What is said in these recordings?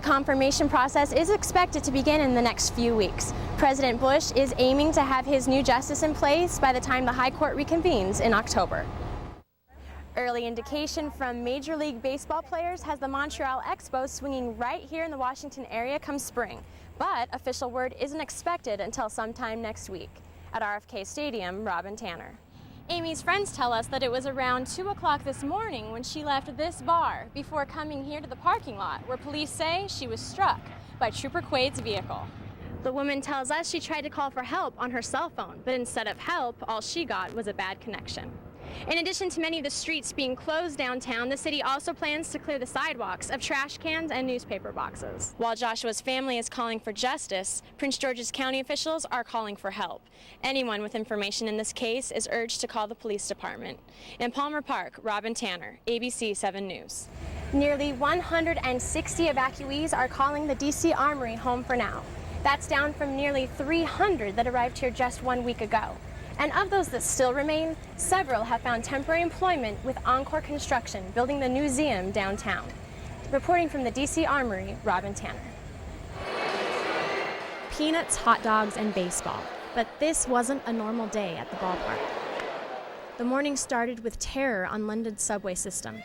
The confirmation process is expected to begin in the next few weeks. President Bush is aiming to have his new justice in place by the time the High Court reconvenes in October. Early indication from Major League Baseball players has the Montreal Expos swinging right here in the Washington area come spring, but official word isn't expected until sometime next week. At RFK Stadium, Robin Tanner. Amy's friends tell us that it was around 2 o'clock this morning when she left this bar before coming here to the parking lot, where police say she was struck by Trooper Quaid's vehicle. The woman tells us she tried to call for help on her cell phone, but instead of help, all she got was a bad connection. In addition to many of the streets being closed downtown, the city also plans to clear the sidewalks of trash cans and newspaper boxes. While Joshua's family is calling for justice, Prince George's County officials are calling for help. Anyone with information in this case is urged to call the police department. In Palmer Park, Robin Tanner, ABC 7 News. Nearly 160 evacuees are calling the D.C. Armory home for now. That's down from nearly 300 that arrived here just 1 week ago. And of those that still remain, several have found temporary employment with Encore Construction, building the new museum downtown. Reporting from the D.C. Armory, Robin Tanner. Peanuts, hot dogs, and baseball. But this wasn't a normal day at the ballpark. The morning started with terror on London's subway system.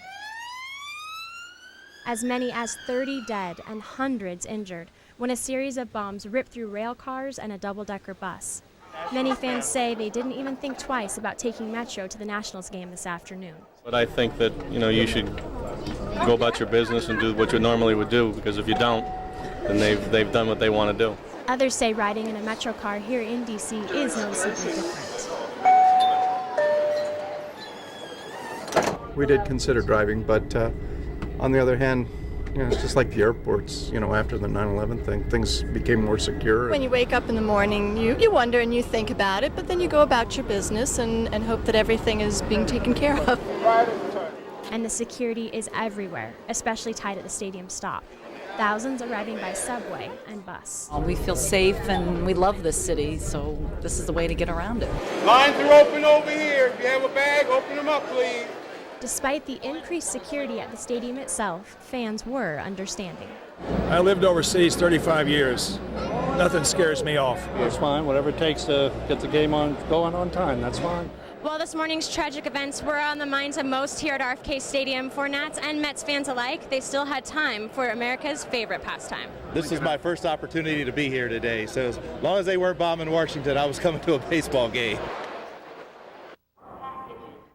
As many as 30 dead and hundreds injured when a series of bombs ripped through rail cars and a double-decker bus. Many fans say they didn't even think twice about taking Metro to the Nationals game this afternoon. But I think that, you should go about your business and do what you normally would do, because if you don't, then they've done what they want to do. Others say riding in a Metro car here in D.C. is noticeably different. We did consider driving, but on the other hand, it's just like the airports, after the 9/11 thing, things became more secure. When you wake up in the morning, you wonder and you think about it, but then you go about your business and hope that everything is being taken care of. And the security is everywhere, especially tight at the stadium stop. Thousands arriving by subway and bus. We feel safe and we love this city, so this is the way to get around it. Lines are open over here. If you have a bag, open them up, please. Despite the increased security at the stadium itself, fans were understanding. I lived overseas 35 years. Nothing scares me off. It's fine. Whatever it takes to get the game going on time, that's fine. While this morning's tragic events were on the minds of most here at RFK Stadium, for Nats and Mets fans alike, they still had time for America's favorite pastime. This is my first opportunity to be here today, so as long as they weren't bombing Washington, I was coming to a baseball game.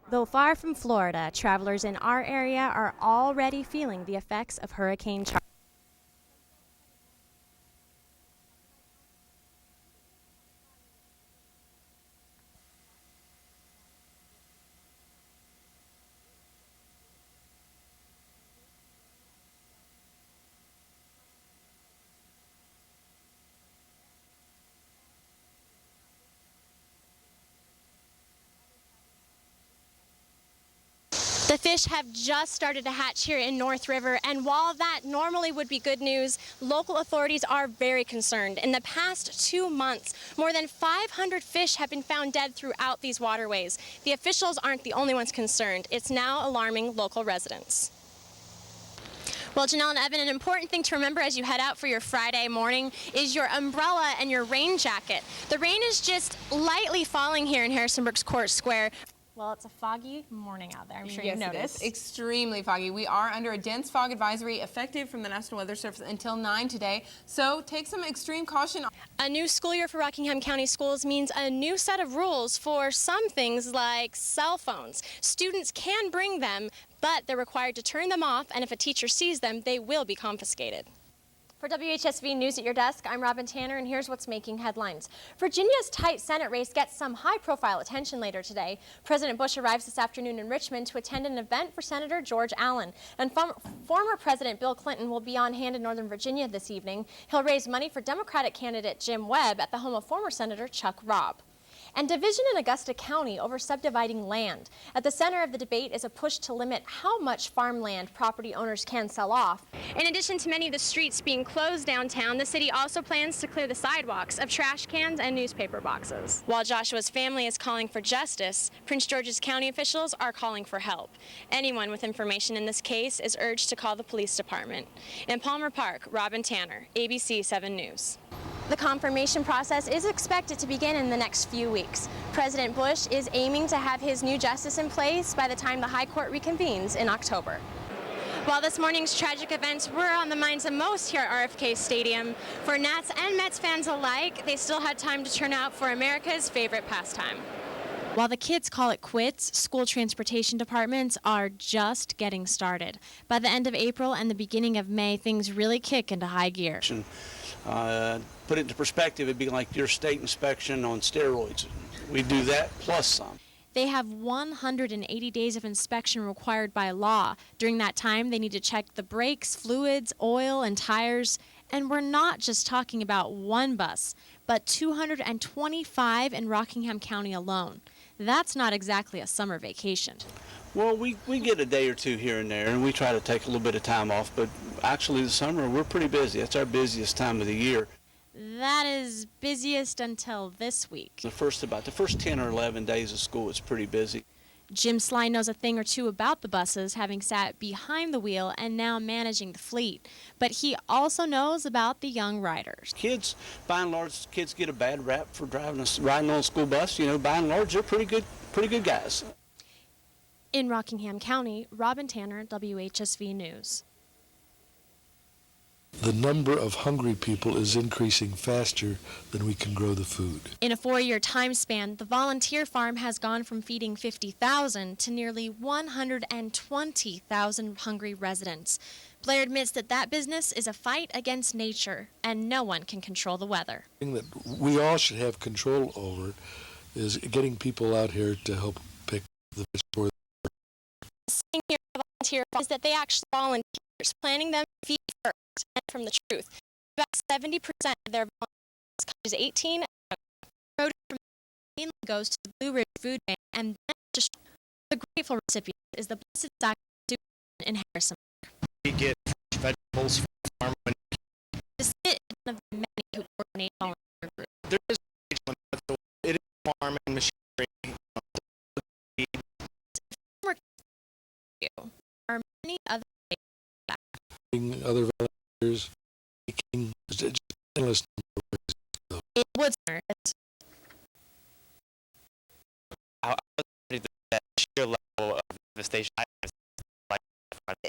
Though far from Florida, travelers in our area are already feeling the effects of Hurricane Charley. The fish have just started to hatch here in North River, and while that normally would be good news, local authorities are very concerned. In the past 2 months, more than 500 fish have been found dead throughout these waterways. The officials aren't the only ones concerned. It's now alarming local residents. Well, Janelle and Evan, an important thing to remember as you head out for your Friday morning is your umbrella and your rain jacket. The rain is just lightly falling here in Harrisonburg's Court Square. Well, it's a foggy morning out there. I'm sure you've noticed. It is extremely foggy. We are under a dense fog advisory effective from the National Weather Service until 9 today, so take some extreme caution. A new school year for Rockingham County Schools means a new set of rules for some things like cell phones. Students can bring them, but they're required to turn them off, and if a teacher sees them, they will be confiscated. For WHSV News at your desk, I'm Robin Tanner, and here's what's making headlines. Virginia's tight Senate race gets some high-profile attention later today. President Bush arrives this afternoon in Richmond to attend an event for Senator George Allen. And former President Bill Clinton will be on hand in Northern Virginia this evening. He'll raise money for Democratic candidate Jim Webb at the home of former Senator Chuck Robb. and division in Augusta County over subdividing land. At the center of the debate is a push to limit how much farmland property owners can sell off. In addition to many of the streets being closed downtown, the city also plans to clear the sidewalks of trash cans and newspaper boxes. While Joshua's family is calling for justice, Prince George's County officials are calling for help. Anyone with information in this case is urged to call the police department. In Palmer Park, Robin Tanner, ABC 7 News. The confirmation process is expected to begin in the next few weeks. President Bush is aiming to have his new justice in place by the time the High Court reconvenes in October. While this morning's tragic events were on the minds of most here at RFK Stadium, for Nats and Mets fans alike, they still had time to turn out for America's favorite pastime. While the kids call it quits, school transportation departments are just getting started. By the end of April and the beginning of May, things really kick into high gear. Put it into perspective, it'd be like your state inspection on steroids. We do that plus some. They have 180 days of inspection required by law. During that time, they need to check the brakes, fluids, oil, and tires. And we're not just talking about one bus, but 225 in Rockingham County alone. That's not exactly a summer vacation. Well, we get a day or two here and there, and we try to take a little bit of time off, but actually the summer, we're pretty busy. It's our busiest time of the year. That is busiest until this week. The first 10 or 11 days of school, it's pretty busy. Jim Sly knows a thing or two about the buses, having sat behind the wheel and now managing the fleet. But he also knows about the young riders. Kids, by and large, kids get a bad rap for riding on a school bus. You know, by and large, they're pretty good guys. In Rockingham County, Robin Tanner, WHSV News. The number of hungry people is increasing faster than we can grow the food. In a 4-year time span, the volunteer farm has gone from feeding 50,000 to nearly 120,000 hungry residents. Blair admits that business is a fight against nature, and no one can control the weather. The thing that we all should have control over is getting people out here to help pick the vegetables. The saying here at the volunteer farm is that they actually volunteers, planning them to feed first. And from the truth, about 70% of their volunteers is 18 and produce from mainly goes to the Blue Ridge Food Bank, and then just the grateful recipient is the Blessed Sacrament in Harrisonburg. We get fresh vegetables from the farm. To sit in one of the many who coordinate volunteer groups. There is it is farm and machinery. There are many other other volunteers, making just endless number of ways. It would start. That sheer level of devastation.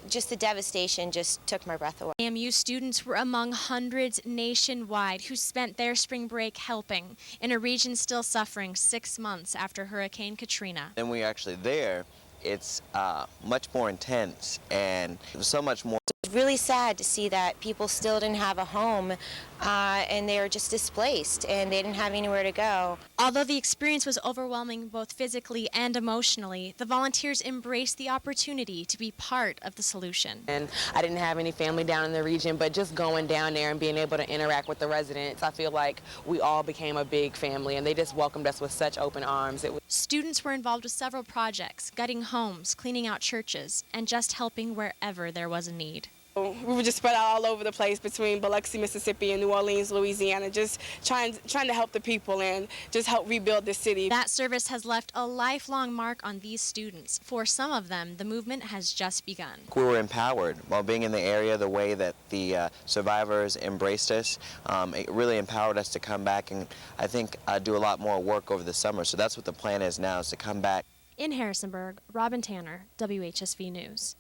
Just the devastation just took my breath away. AMU students were among hundreds nationwide who spent their spring break helping in a region still suffering 6 months after Hurricane Katrina. And we actually there, it's much more intense, and it was so much more. It's really sad to see that people still didn't have a home and they were just displaced and they didn't have anywhere to go. Although the experience was overwhelming both physically and emotionally, the volunteers embraced the opportunity to be part of the solution. And I didn't have any family down in the region, but just going down there and being able to interact with the residents, I feel like we all became a big family, and they just welcomed us with such open arms. Students were involved with several projects, gutting homes, cleaning out churches, and just helping wherever there was a need. We were just spread out all over the place between Biloxi, Mississippi, and New Orleans, Louisiana, just trying to help the people and just help rebuild the city. That service has left a lifelong mark on these students. For some of them, the movement has just begun. We were empowered while being in the area. The way that the survivors embraced us, it really empowered us to come back and I think do a lot more work over the summer. So that's what the plan is now, is to come back. In Harrisonburg, Robin Tanner, WHSV News.